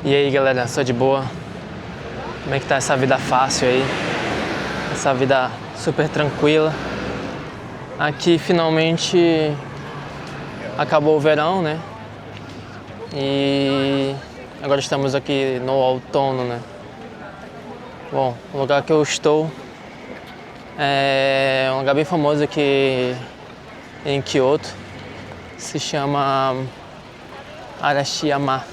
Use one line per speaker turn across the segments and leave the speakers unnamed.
E aí galera, só de boa? Como é que tá essa vida fácil aí? Essa vida super tranquila. Aqui finalmente acabou o verão, né? E agora estamos aqui no outono, né? Bom, o lugar que eu estou é um lugar bem famoso aqui em Kyoto. Se chama Arashiyama.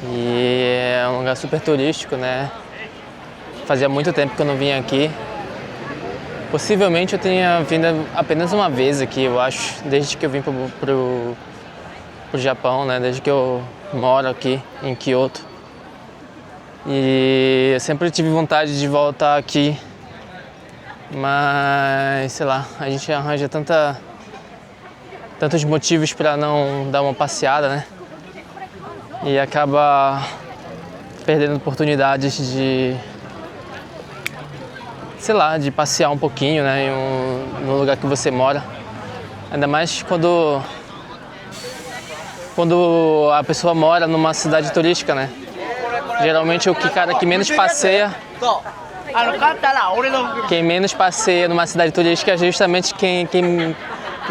E é um lugar super turístico, né? Fazia muito tempo que eu não vinha aqui. Possivelmente eu tenha vindo apenas uma vez aqui, eu acho, desde que eu vim pro Japão, né? Desde que eu moro aqui em Kyoto. E eu sempre tive vontade de voltar aqui, mas sei lá, a gente arranja tantos motivos para não dar uma passeada, né? E acaba perdendo oportunidades de, sei lá, de passear um pouquinho, né, no lugar que você mora. Ainda mais quando a pessoa mora numa cidade turística, né? Geralmente o cara que menos passeia, quem menos passeia numa cidade turística é justamente quem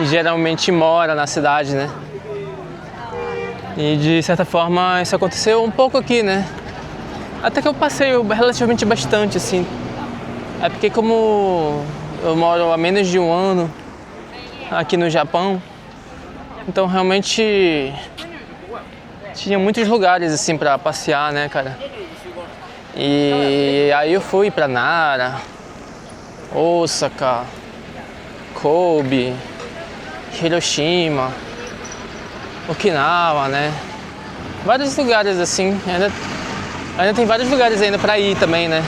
geralmente mora na cidade, né? E de certa forma isso aconteceu um pouco aqui, né? Até que eu passeio relativamente bastante, assim. É porque como eu moro há menos de um ano aqui no Japão, então realmente tinha muitos lugares assim pra passear, né, cara? E aí eu fui pra Nara, Osaka, Kobe, Hiroshima, Okinawa, né? Vários lugares assim, ainda tem vários lugares ainda pra ir também, né?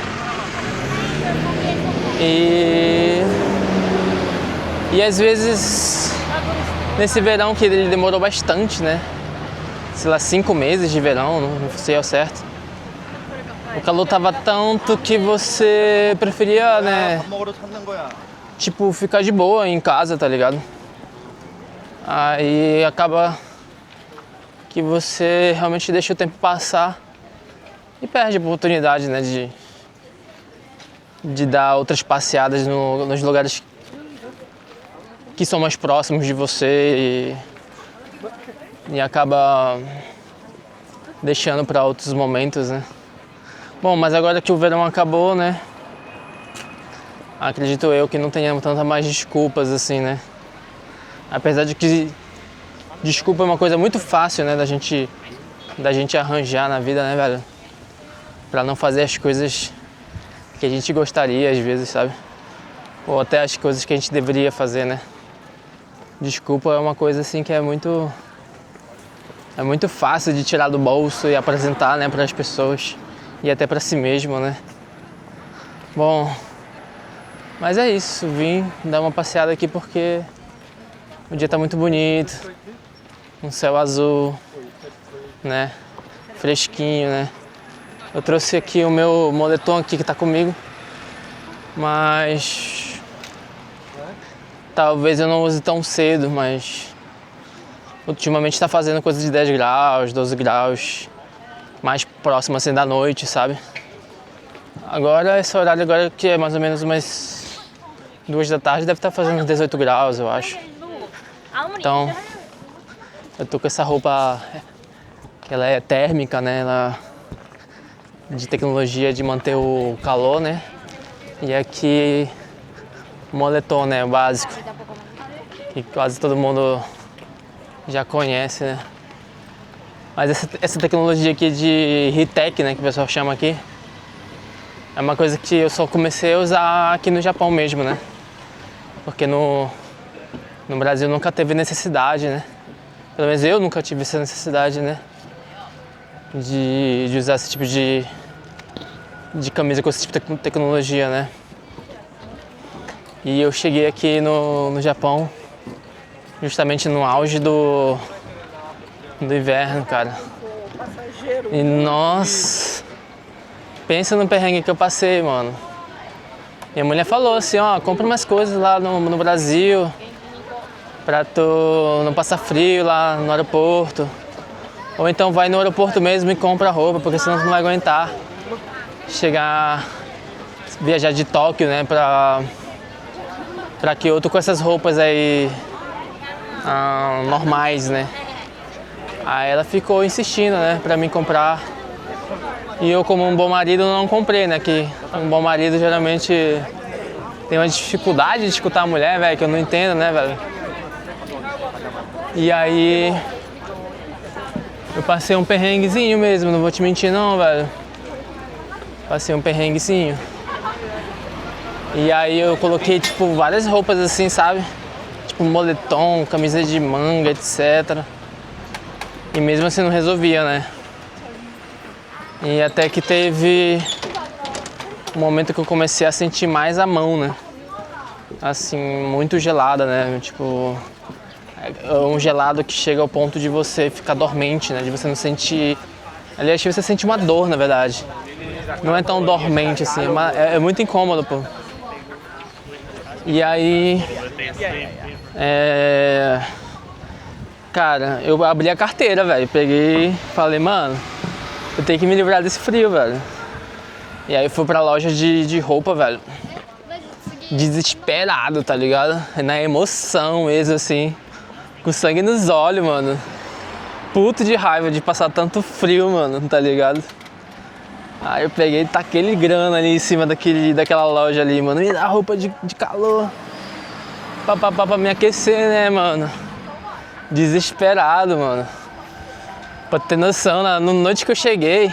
E às vezes, nesse verão que ele demorou bastante, né? Sei lá, 5 meses de verão, não sei ao certo. O calor tava tanto que você preferia, né? Tipo, ficar de boa em casa, tá ligado? Aí acaba que você realmente deixa o tempo passar e perde a oportunidade, né, de dar outras passeadas nos lugares que são mais próximos de você e acaba deixando para outros momentos, né? Bom, mas agora que o verão acabou, né, acredito eu que não tenhamos tantas mais desculpas assim, né? Apesar de que desculpa é uma coisa muito fácil, né, da gente arranjar na vida, né, velho? Pra não fazer as coisas que a gente gostaria às vezes, sabe? Ou até as coisas que a gente deveria fazer, né? Desculpa é uma coisa assim que é muito fácil de tirar do bolso e apresentar, né, para as pessoas e até para si mesmo, né? Bom, mas é isso, vim dar uma passeada aqui porque o dia tá muito bonito, um céu azul, né? Fresquinho, né? Eu trouxe aqui o meu moletom aqui que tá comigo, mas talvez eu não use tão cedo, mas ultimamente tá fazendo coisa de 10 graus, 12 graus, mais próximo assim da noite, sabe? Agora, esse horário agora que é mais ou menos umas 2 da tarde, deve estar fazendo uns 18 graus, eu acho. Então, eu tô com essa roupa que ela é térmica, né? Ela de tecnologia de manter o calor, né? E aqui moletom, né? O básico, que quase todo mundo já conhece, né? Mas essa tecnologia aqui de heat-tech, né? Que o pessoal chama aqui, é uma coisa que eu só comecei a usar aqui no Japão mesmo, né? Porque no Brasil nunca teve necessidade, né? Pelo menos eu nunca tive essa necessidade, né? De usar esse tipo de camisa com esse tipo de tecnologia, né? E eu cheguei aqui no Japão justamente no auge do inverno, cara. E nossa, pensa no perrengue que eu passei, mano. Minha mulher falou assim, ó, compra umas coisas lá no Brasil pra tu não passar frio lá no aeroporto. Ou então vai no aeroporto mesmo e compra roupa, porque senão você não vai aguentar chegar, viajar de Tóquio, né, pra Kyoto com essas roupas aí normais, né. Aí ela ficou insistindo, né, pra mim comprar. E eu, como um bom marido, não comprei, né, que um bom marido geralmente tem uma dificuldade de escutar a mulher, velho, que eu não entendo, né, velho. E aí eu passei um perrenguezinho mesmo, não vou te mentir não, velho. Passei um perrenguezinho. E aí eu coloquei, tipo, várias roupas assim, sabe? Tipo moletom, camisa de manga, etc. E mesmo assim não resolvia, né? E até que teve um momento que eu comecei a sentir mais a mão, né? Assim, muito gelada, né? Tipo, é um gelado que chega ao ponto de você ficar dormente, né? De você não sentir... Aliás, você sente uma dor, na verdade. Não é tão dormente assim, é muito incômodo, pô. E aí... Cara, eu abri a carteira, velho. Peguei, falei, mano, eu tenho que me livrar desse frio, velho. E aí eu fui pra loja de roupa, velho. Desesperado, tá ligado? Na emoção mesmo, assim. Com sangue nos olhos, mano. Puto de raiva de passar tanto frio, mano, tá ligado? Aí eu peguei e taquei ele grana ali em cima daquela loja ali, mano. Me dá roupa de calor. Pra me aquecer, né, mano? Desesperado, mano. Pra ter noção, na noite que eu cheguei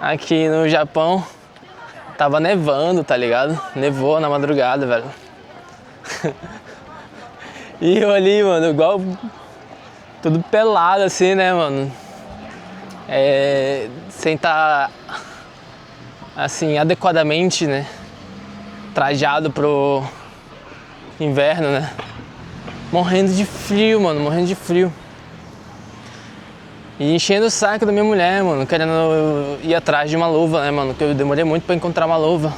aqui no Japão, tava nevando, tá ligado? Nevou na madrugada, velho. E eu ali, mano, igual... Tudo pelado assim, né, mano? Sem estar, assim, adequadamente, né? Trajado pro inverno, né? Morrendo de frio, mano, morrendo de frio. E enchendo o saco da minha mulher, mano, querendo ir atrás de uma luva, né, mano? Que eu demorei muito pra encontrar uma luva.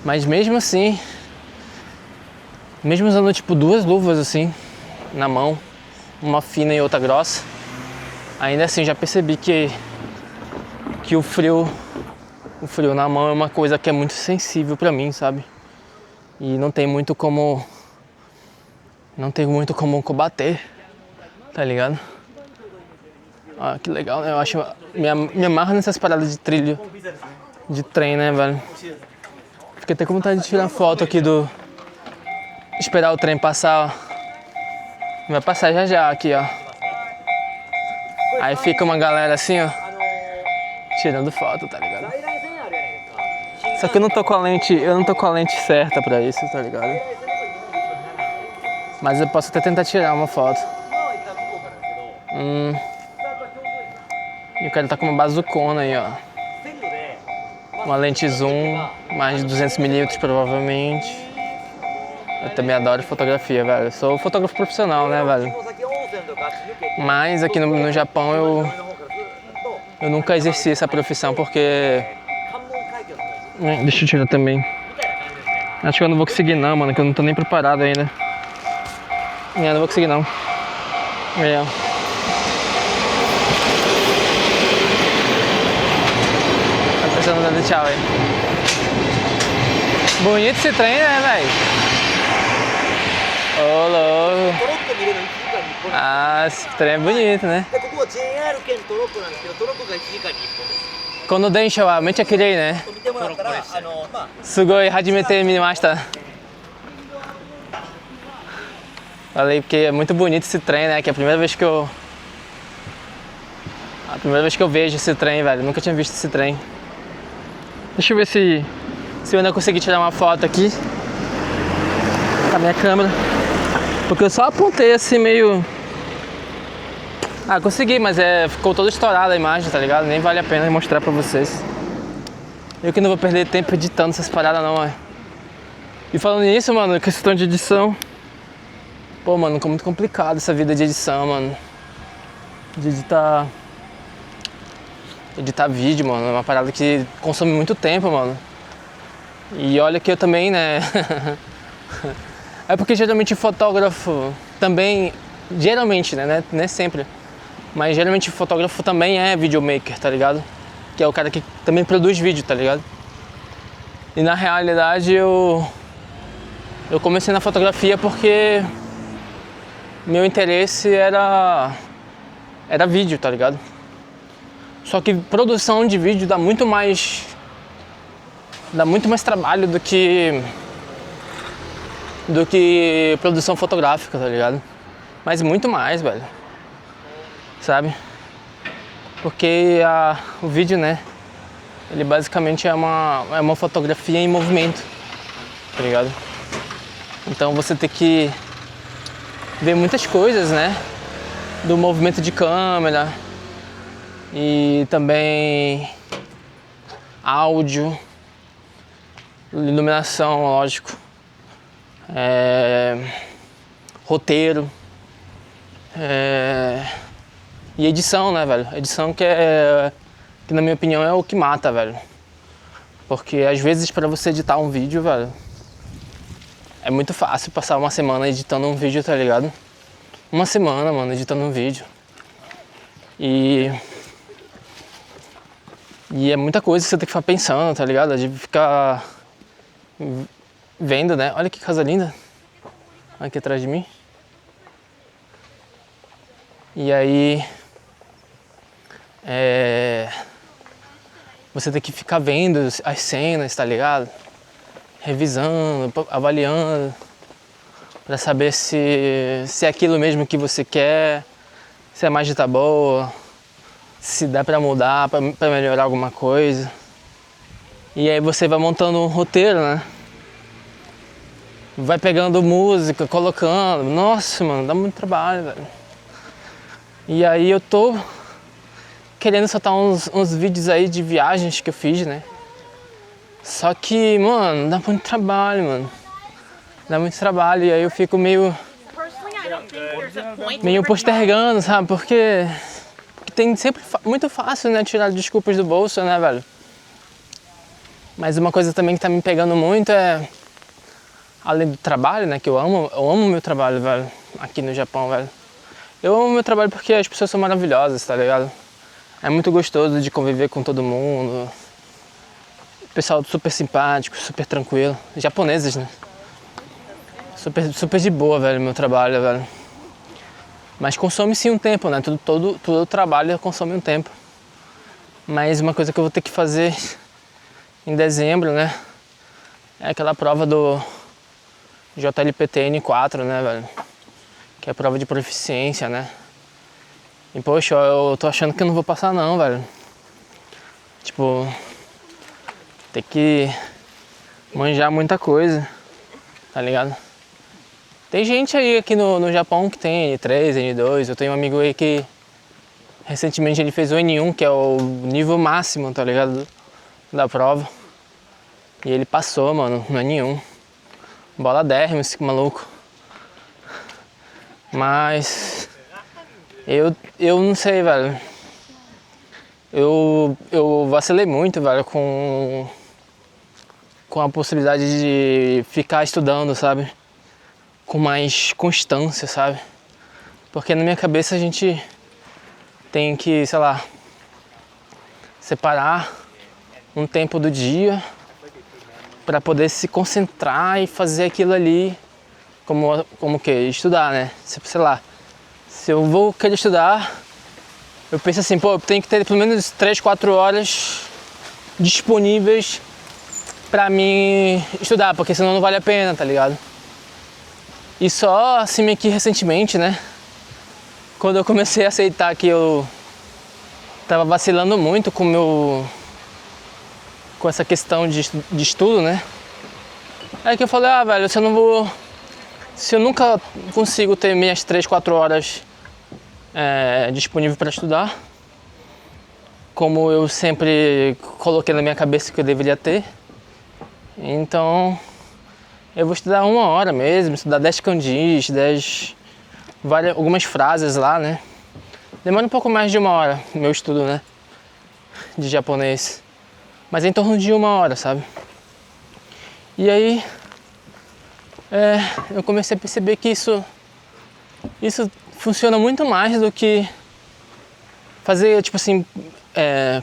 Mas mesmo assim, mesmo usando tipo 2 luvas assim, na mão, uma fina e outra grossa, ainda assim já percebi que o frio na mão é uma coisa que é muito sensível pra mim, sabe? E não tem muito como combater, tá ligado? Ah, que legal, né? Eu acho, me amarro nessas paradas de trilho, de trem, né, velho? Fiquei até com vontade de tirar foto aqui esperar o trem passar, ó. Vai passar já aqui, ó. Aí fica uma galera assim, ó, tirando foto, tá ligado? Só que eu não tô com a lente certa pra isso, tá ligado? Mas eu posso até tentar tirar uma foto. E o cara tá com uma bazucona aí, ó. Uma lente zoom, mais de 200mm provavelmente. Eu também adoro fotografia, velho. Eu sou fotógrafo profissional, né, velho? Mas aqui no Japão eu nunca exerci essa profissão porque... Deixa eu tirar também. Acho que eu não vou conseguir não, mano, que eu não tô nem preparado ainda. Não vou conseguir não. Tá pensando dando tchau aí. Bonito esse trem, né, velho? Ô, louco. Ah, esse trem é bonito, né? Kono densha wa mecha kirei, né? Sugoi hajimete mimashita. Falei porque é muito bonito esse trem, né? Que é a primeira vez que eu vejo esse trem, velho. Nunca tinha visto esse trem. Deixa eu ver se eu ainda consegui tirar uma foto aqui com a minha câmera. Porque eu só apontei assim meio... Ah, consegui, mas ficou toda estourada a imagem, tá ligado? Nem vale a pena mostrar pra vocês. Eu que não vou perder tempo editando essas paradas não, é. E falando nisso, mano, questão de edição... Pô, mano, ficou muito complicado essa vida de edição, mano. De editar vídeo, mano, é uma parada que consome muito tempo, mano. E olha que eu também, né... É porque geralmente fotógrafo também, geralmente, né, nem sempre, Mas geralmente o fotógrafo também é videomaker, tá ligado? Que é o cara que também produz vídeo, tá ligado? E na realidade eu comecei na fotografia porque meu interesse era vídeo, tá ligado? Só que produção de vídeo dá muito mais trabalho do que produção fotográfica, tá ligado? Mas muito mais, velho. Sabe? Porque o vídeo, né? Ele basicamente é uma fotografia em movimento, tá ligado? Então você tem que ver muitas coisas, né? Do movimento de câmera e também áudio, iluminação, lógico, roteiro e edição, né, velho? Edição que na minha opinião é o que mata, velho. Porque às vezes pra você editar um vídeo, velho, é muito fácil passar uma semana editando um vídeo, tá ligado? Uma semana, mano, editando um vídeo. E é muita coisa que você tem que ficar pensando, tá ligado? De ficar vendo, né? Olha que casa linda aqui atrás de mim. E aí você tem que ficar vendo as cenas, tá ligado? Revisando, avaliando, pra saber se é aquilo mesmo que você quer, se a imagem tá boa, se dá pra mudar, pra melhorar alguma coisa. E aí você vai montando um roteiro, né? Vai pegando música, colocando. Nossa, mano, dá muito trabalho, velho. E aí eu tô querendo soltar uns vídeos aí de viagens que eu fiz, né? Só que, mano, dá muito trabalho, mano. Dá muito trabalho e aí eu fico meio postergando, sabe? Porque tem sempre muito fácil, né? Tirar desculpas do bolso, né, velho? Mas uma coisa também que tá me pegando muito é, além do trabalho, né? Que eu amo meu trabalho, velho. Aqui no Japão, velho. Eu amo meu trabalho porque as pessoas são maravilhosas, tá ligado? É muito gostoso de conviver com todo mundo. Pessoal super simpático, super tranquilo. Japoneses, né? Super de boa, velho, meu trabalho, velho. Mas consome sim um tempo, né? Todo trabalho consome um tempo. Mas uma coisa que eu vou ter que fazer em dezembro, né? É aquela prova do JLPT-N4, né, velho? Que é a prova de proficiência, né? E poxa, eu tô achando que eu não vou passar não, velho. Tipo, tem que manjar muita coisa, tá ligado? Tem gente aí aqui no Japão que tem N3, N2. Eu tenho um amigo aí que recentemente ele fez o N1, que é o nível máximo, tá ligado? Da prova. E ele passou, mano, no N1. Bola dérrima esse maluco. Mas eu não sei, velho. Eu vacilei muito, velho, com a possibilidade de ficar estudando, sabe? Com mais constância, sabe? Porque na minha cabeça a gente tem que, sei lá, separar um tempo do dia para poder se concentrar e fazer aquilo ali como que? Estudar, né? Sei lá, se eu vou querer estudar, eu penso assim, pô, eu tenho que ter pelo menos 3, 4 horas disponíveis pra mim estudar, porque senão não vale a pena, tá ligado? E só assim aqui recentemente, né? Quando eu comecei a aceitar que eu tava vacilando muito com essa questão de estudo, né? Aí que eu falei, velho, se eu nunca consigo ter minhas 3, 4 horas disponível para estudar, como eu sempre coloquei na minha cabeça que eu deveria ter, então eu vou estudar 1 hora mesmo, estudar 10 kanjis, algumas frases lá, né? Demora um pouco mais de 1 hora meu estudo, né? De japonês. Mas é em torno de 1 hora, sabe? E aí eu comecei a perceber que isso funciona muito mais do que fazer, tipo assim,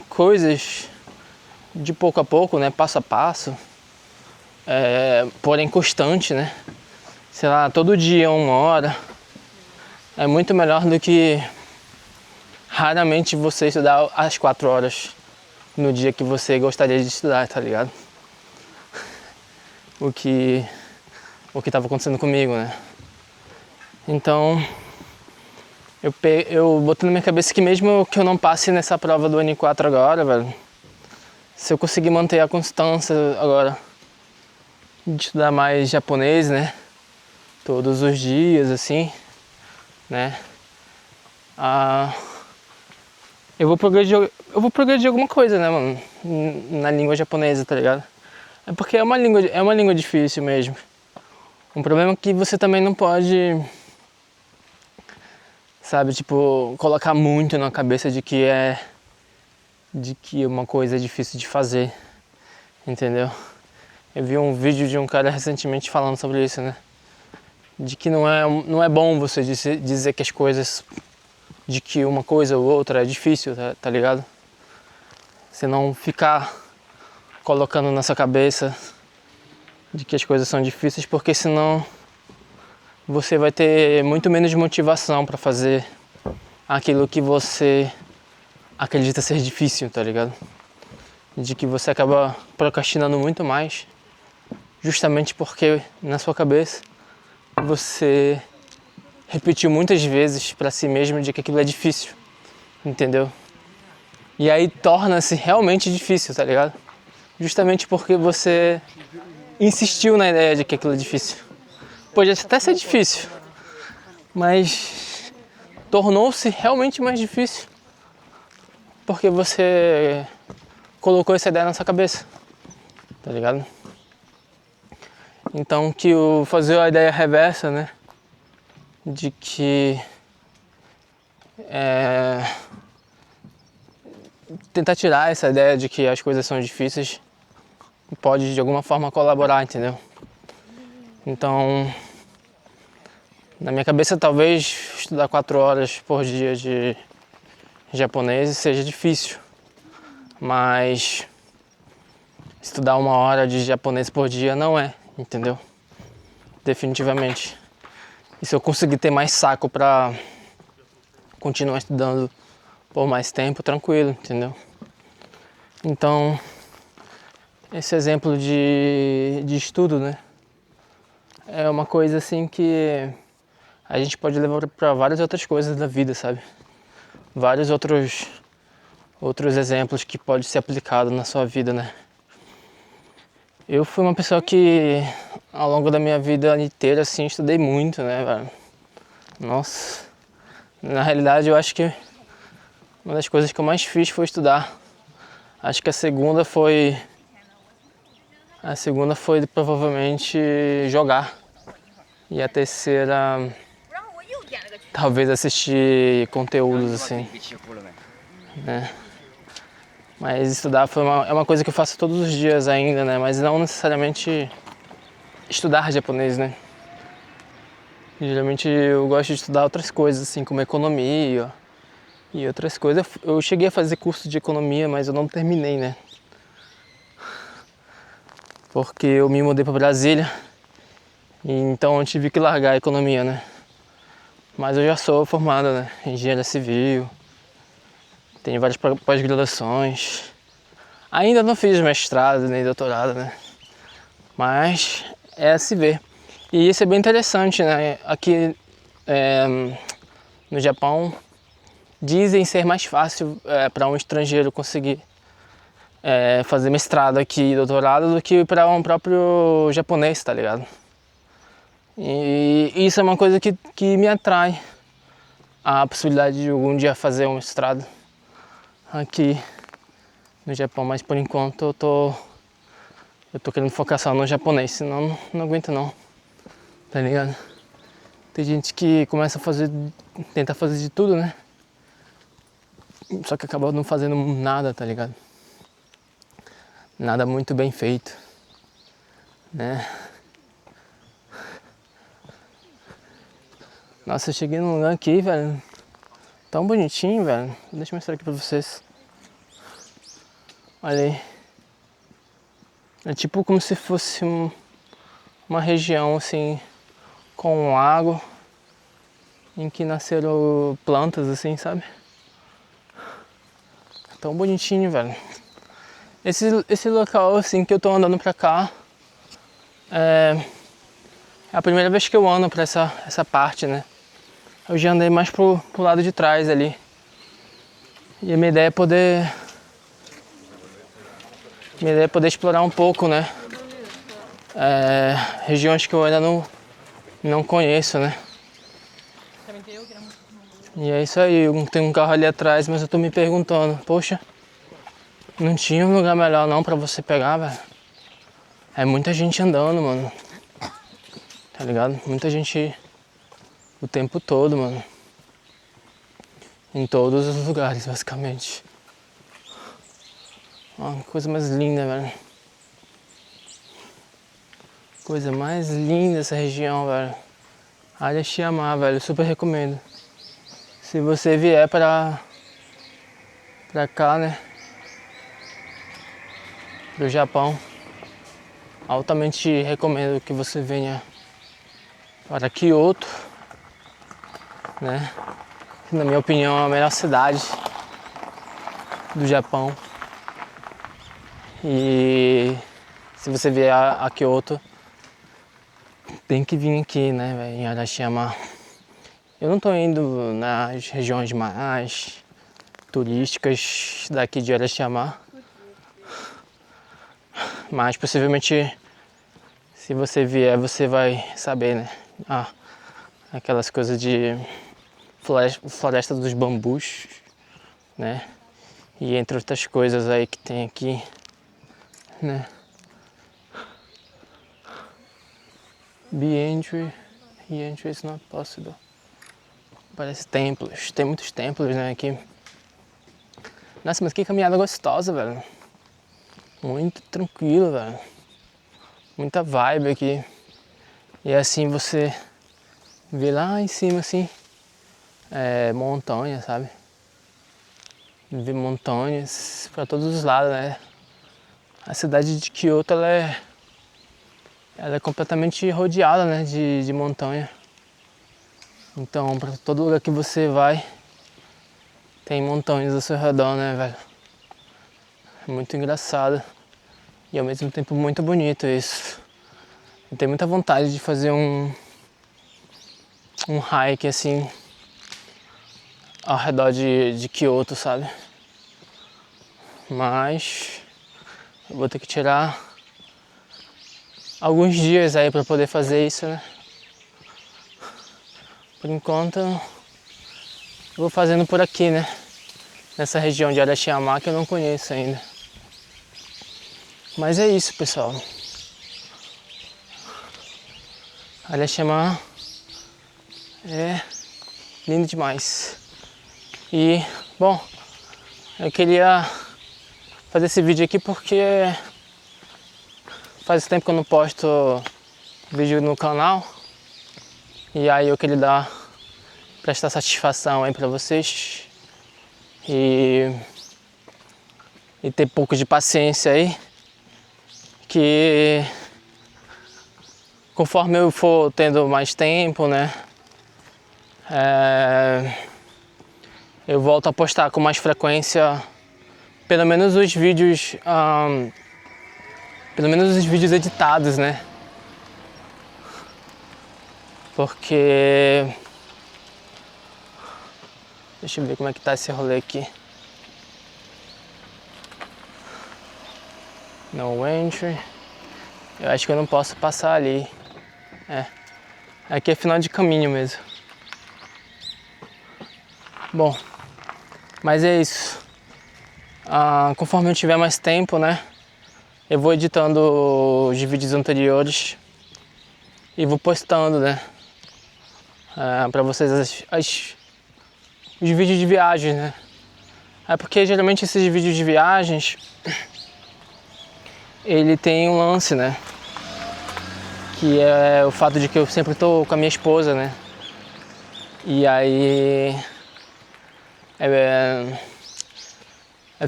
coisas de pouco a pouco, né? Passo a passo, porém constante, né? Sei lá, todo dia 1 hora. É muito melhor do que raramente você estudar às 4 horas no dia que você gostaria de estudar, tá ligado? O que estava acontecendo comigo, né? Então, eu botei na minha cabeça que mesmo que eu não passe nessa prova do N4 agora, velho, se eu conseguir manter a constância agora de estudar mais japonês, né? Todos os dias, assim, né? Eu vou progredir alguma coisa, né, mano? Na língua japonesa, tá ligado? É porque é uma língua difícil mesmo. Um problema é que você também não pode, sabe, tipo, colocar muito na cabeça de que uma coisa é difícil de fazer, entendeu? Eu vi um vídeo de um cara recentemente falando sobre isso, né? De que não é bom você dizer que as coisas, de que uma coisa ou outra é difícil, tá ligado? Você não ficar colocando na sua cabeça de que as coisas são difíceis, porque senão você vai ter muito menos motivação para fazer aquilo que você acredita ser difícil, tá ligado? De que você acaba procrastinando muito mais, justamente porque na sua cabeça você repetiu muitas vezes para si mesmo de que aquilo é difícil, entendeu? E aí torna-se realmente difícil, tá ligado? Justamente porque você insistiu na ideia de que aquilo é difícil. Pode até ser difícil, mas tornou-se realmente mais difícil porque você colocou essa ideia na sua cabeça, tá ligado? Então que fazer a ideia reversa, né? De que tentar tirar essa ideia de que as coisas são difíceis pode de alguma forma colaborar, entendeu? Então, na minha cabeça talvez estudar 4 horas por dia de japonês seja difícil, mas estudar 1 hora de japonês por dia não é, entendeu? Definitivamente. E se eu conseguir ter mais saco pra continuar estudando por mais tempo, tranquilo, entendeu? Então, esse exemplo de estudo, né? É uma coisa assim que a gente pode levar para várias outras coisas da vida, sabe? Vários outros exemplos que pode ser aplicado na sua vida, né? Eu fui uma pessoa que ao longo da minha vida inteira assim estudei muito, né, velho? Nossa. Na realidade, eu acho que uma das coisas que eu mais fiz foi estudar. Acho que a segunda foi provavelmente jogar. E a terceira, talvez assistir conteúdos assim, né? Mas estudar é uma coisa que eu faço todos os dias ainda, né? Mas não necessariamente estudar japonês, né? Geralmente eu gosto de estudar outras coisas, assim, como economia e outras coisas. Eu cheguei a fazer curso de economia, mas eu não terminei, né? Porque eu me mudei para Brasília, e então eu tive que largar a economia, né? Mas eu já sou formado, né? Em engenharia civil, tenho várias pós-graduações. Ainda não fiz mestrado nem doutorado, né? Mas é a se ver. E isso é bem interessante, né? Aqui no Japão dizem ser mais fácil para um estrangeiro conseguir fazer mestrado aqui e doutorado do que para um próprio japonês, tá ligado? E isso é uma coisa que me atrai, a possibilidade de algum dia fazer um mestrado aqui no Japão, mas por enquanto eu tô querendo focar só no japonês, senão não aguento não, tá ligado? Tem gente que começa tenta fazer de tudo, né? Só que acaba não fazendo nada, tá ligado? Nada muito bem feito, né? Nossa, eu cheguei num lugar aqui, velho, Tão bonitinho, velho. Deixa eu mostrar aqui pra vocês. Olha aí. É tipo como se fosse uma região assim com um lago em que nasceram plantas assim, sabe? Tão bonitinho, velho. Esse local assim que eu tô andando pra cá é a primeira vez que eu ando pra essa parte, né? Eu já andei mais pro lado de trás ali. E a minha ideia é poder explorar um pouco, né? Regiões que eu ainda não conheço, né? E é isso aí, tem um carro ali atrás, mas eu tô me perguntando, poxa, não tinha um lugar melhor não pra você pegar, velho? É muita gente andando, mano. Tá ligado? Muita gente o tempo todo, mano. Em todos os lugares, basicamente. Ó, que coisa mais linda, velho. Coisa mais linda essa região, velho. Área Chiamá, velho. Super recomendo. Se você vier pra cá, né? Pro Japão. Altamente recomendo que você venha para Kyoto, né? Na minha opinião, é a melhor cidade do Japão. E se você vier a Kyoto, tem que vir aqui, né, velho, em Arashiyama. Eu não tô indo nas regiões mais turísticas daqui de Arashiyama, mas possivelmente se você vier você vai saber, né? Aquelas coisas de floresta dos bambus, né? E entre outras coisas aí que tem aqui, né? Re-entry is not possible. Parece templos, tem muitos templos, né, aqui. Nossa, mas que caminhada gostosa, velho. Muito tranquilo, velho. Muita vibe aqui. E assim você vê lá em cima, assim, montanha, sabe? Vê montanhas pra todos os lados, né? A cidade de Kyoto, ela é completamente rodeada, né, de montanha. Então, pra todo lugar que você vai, tem montanhas ao seu redor, né, velho? É muito engraçado e ao mesmo tempo muito bonito isso. Eu tenho muita vontade de fazer um hike assim ao redor de Kyoto, sabe? Mas eu vou ter que tirar alguns dias aí pra poder fazer isso, né? Por enquanto eu vou fazendo por aqui, né? Nessa região de Arashiyama que eu não conheço ainda. Mas é isso, pessoal. Arashiyama é lindo demais. E, bom, eu queria fazer esse vídeo aqui porque faz tempo que eu não posto vídeo no canal. E aí eu queria prestar satisfação aí pra vocês e ter pouco de paciência aí, que conforme eu for tendo mais tempo, né, eu volto a postar com mais frequência, pelo menos os vídeos editados, né, porque deixa eu ver como é que tá esse rolê aqui. No entry. Eu acho que eu não posso passar ali. Aqui é final de caminho mesmo. Bom, mas é isso. Conforme eu tiver mais tempo, né, eu vou editando os vídeos anteriores e vou postando, né, pra vocês os vídeos de viagem, né. É porque geralmente esses vídeos de viagens, ele tem um lance, né, que é o fato de que eu sempre tô com a minha esposa, né, e aí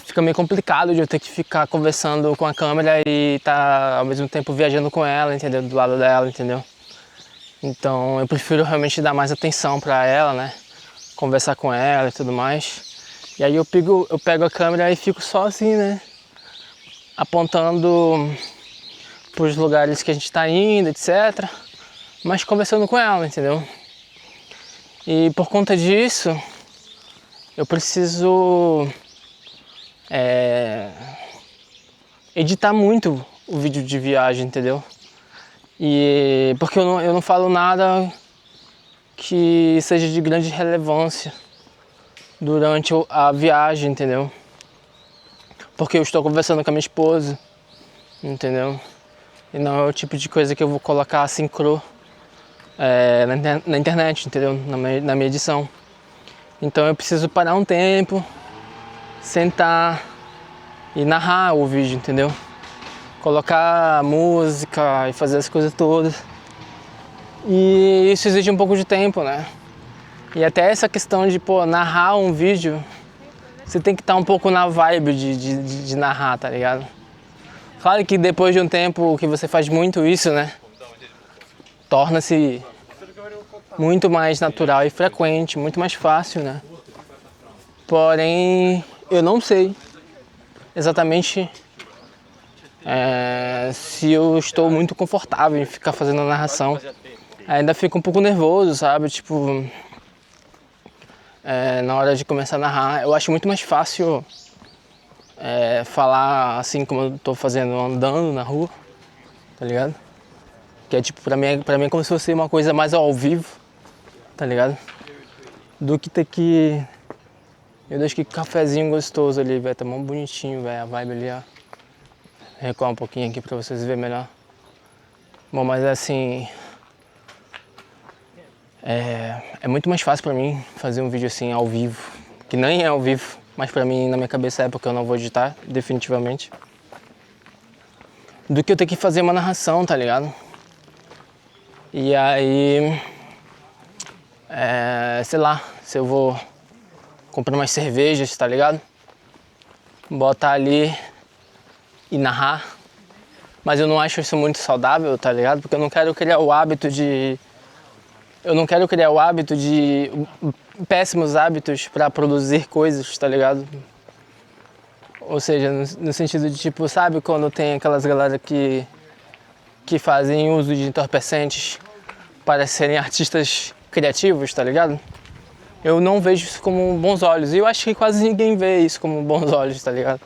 Fica meio complicado de eu ter que ficar conversando com a câmera e tá ao mesmo tempo viajando com ela, entendeu? Do lado dela, entendeu? Então eu prefiro realmente dar mais atenção pra ela, né? Conversar com ela e tudo mais. E aí eu pego a câmera e fico só assim, né? Apontando pros lugares que a gente tá indo, etc. Mas conversando com ela, entendeu? E por conta disso, eu preciso editar muito o vídeo de viagem, entendeu? E porque eu não falo nada que seja de grande relevância durante a viagem, entendeu? Porque eu estou conversando com a minha esposa, entendeu? E não é o tipo de coisa que eu vou colocar assim cru na internet, entendeu? Na minha edição. Então eu preciso parar um tempo, sentar e narrar o vídeo, entendeu? Colocar música e fazer as coisas todas. E isso exige um pouco de tempo, né? E até essa questão de, narrar um vídeo, você tem que estar um pouco na vibe de narrar, tá ligado? Claro que depois de um tempo que você faz muito isso, né? Torna-se muito mais natural e frequente, muito mais fácil, né? Porém, eu não sei exatamente se eu estou muito confortável em ficar fazendo a narração. Ainda fico um pouco nervoso, sabe? Tipo, na hora de começar a narrar, eu acho muito mais fácil falar assim como eu tô fazendo andando na rua, tá ligado? Que é tipo, pra mim é como se fosse uma coisa mais ao vivo, tá ligado? Do que ter que... Meu Deus, que cafezinho gostoso ali, velho, tá mó bonitinho, velho, a vibe ali, ó. Recuar um pouquinho aqui pra vocês verem melhor. Bom, mas assim... É muito mais fácil pra mim fazer um vídeo assim ao vivo, que nem é ao vivo, mas pra mim na minha cabeça é porque eu não vou editar, definitivamente, do que eu ter que fazer uma narração, tá ligado? E aí, sei lá, se eu vou comprar umas cervejas, tá ligado? Botar ali e narrar, mas eu não acho isso muito saudável, tá ligado? Porque eu não quero criar o hábito de... péssimos hábitos pra produzir coisas, tá ligado? Ou seja, no sentido de tipo, sabe quando tem aquelas galera que fazem uso de entorpecentes para serem artistas criativos, tá ligado? Eu não vejo isso com bons olhos, e eu acho que quase ninguém vê isso com bons olhos, tá ligado?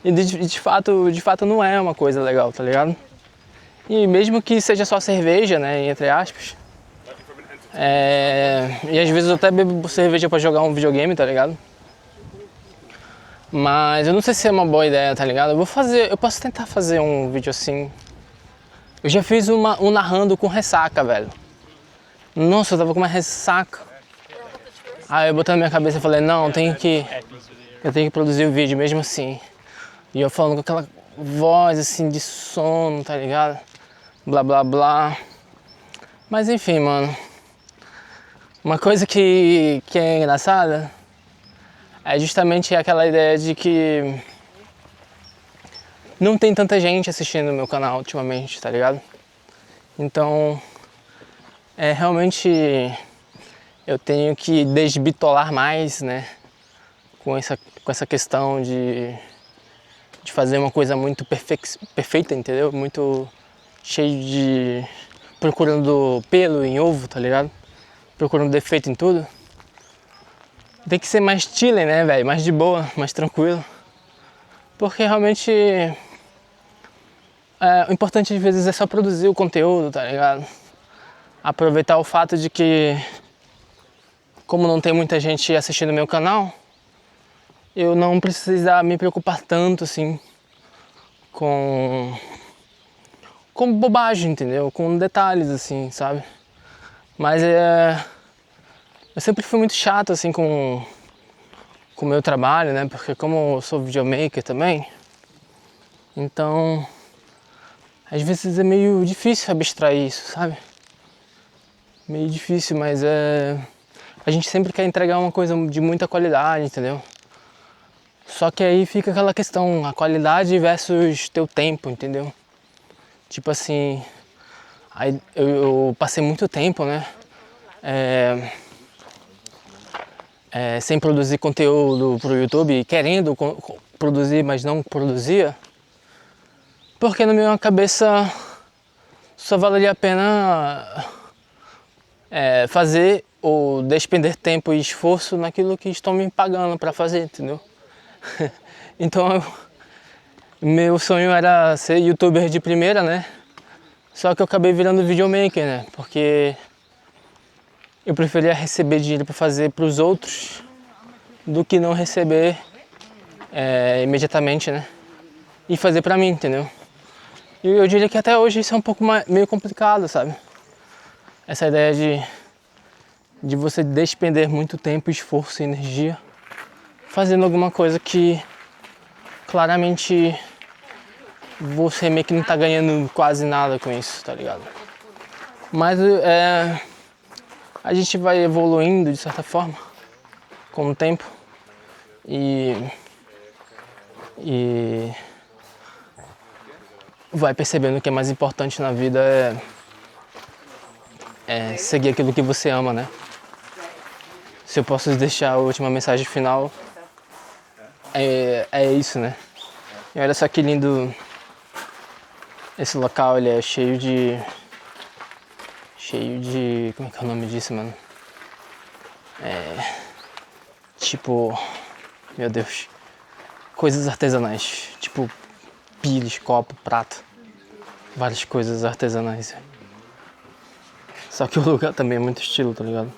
E de fato não é uma coisa legal, tá ligado? E mesmo que seja só cerveja, né, entre aspas, e às vezes eu até bebo cerveja pra jogar um videogame, tá ligado? Mas eu não sei se é uma boa ideia, tá ligado? Eu posso tentar fazer um vídeo assim. Eu já fiz um narrando com ressaca, velho. Nossa, eu tava com uma ressaca. Aí eu botei na minha cabeça e falei, não, eu tenho que produzir o vídeo mesmo assim. E eu falando com aquela voz assim de sono, tá ligado? Blá blá blá. Mas enfim, mano. Uma coisa que é engraçada é justamente aquela ideia de que não tem tanta gente assistindo o meu canal ultimamente, tá ligado? Então, realmente eu tenho que desbitolar mais, né? Com essa questão de fazer uma coisa muito perfeita, entendeu? Muito cheio de... procurando pelo em ovo, tá ligado? Procurando defeito em tudo. Tem que ser mais chile, né, velho? Mais de boa, mais tranquilo. Porque realmente o importante às vezes é só produzir o conteúdo, tá ligado? Aproveitar o fato de que, como não tem muita gente assistindo meu canal, eu não precisar me preocupar tanto assim com bobagem, entendeu? Com detalhes assim, sabe? Mas eu sempre fui muito chato assim com o meu trabalho, né? Porque como eu sou videomaker também, então às vezes é meio difícil abstrair isso, sabe? Meio difícil, mas a gente sempre quer entregar uma coisa de muita qualidade, entendeu? Só que aí fica aquela questão, a qualidade versus teu tempo, entendeu? Tipo assim, aí eu passei muito tempo, né? Sem produzir conteúdo pro YouTube, querendo produzir, mas não produzia. Porque na minha cabeça só valeria a pena fazer ou despender tempo e esforço naquilo que estão me pagando para fazer, entendeu? Então, meu sonho era ser youtuber de primeira, né? Só que eu acabei virando videomaker, né? Porque eu preferia receber dinheiro para fazer para os outros do que não receber imediatamente, né? E fazer para mim, entendeu? E eu diria que até hoje isso é um pouco meio complicado, sabe? Essa ideia de você despender muito tempo, esforço e energia fazendo alguma coisa que claramente você meio que não tá ganhando quase nada com isso, tá ligado? Mas a gente vai evoluindo de certa forma com o tempo e vai percebendo que é mais importante na vida é seguir aquilo que você ama, né? Se eu posso deixar a última mensagem final, é isso, né? E olha só que lindo esse local, ele é cheio de... como é que é o nome disso, mano? Tipo, meu Deus, coisas artesanais, tipo pires, copo, prato, várias coisas artesanais. Só que o lugar também é muito estilo, tá ligado?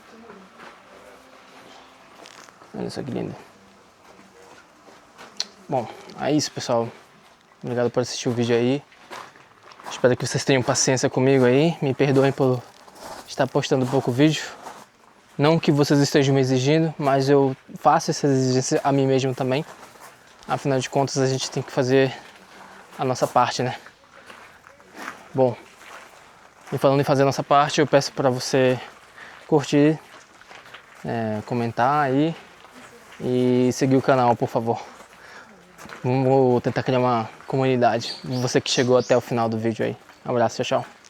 Olha só que lindo. Bom, é isso, pessoal. Obrigado por assistir o vídeo aí. Espero que vocês tenham paciência comigo aí. Me perdoem por estar postando pouco vídeo. Não que vocês estejam me exigindo, mas eu faço essa exigência a mim mesmo também. Afinal de contas, a gente tem que fazer a nossa parte, né? Bom, e falando em fazer a nossa parte, eu peço para você curtir, comentar aí e seguir o canal, por favor. Vamos tentar criar uma comunidade. Você que chegou até o final do vídeo aí. Um abraço, tchau, tchau.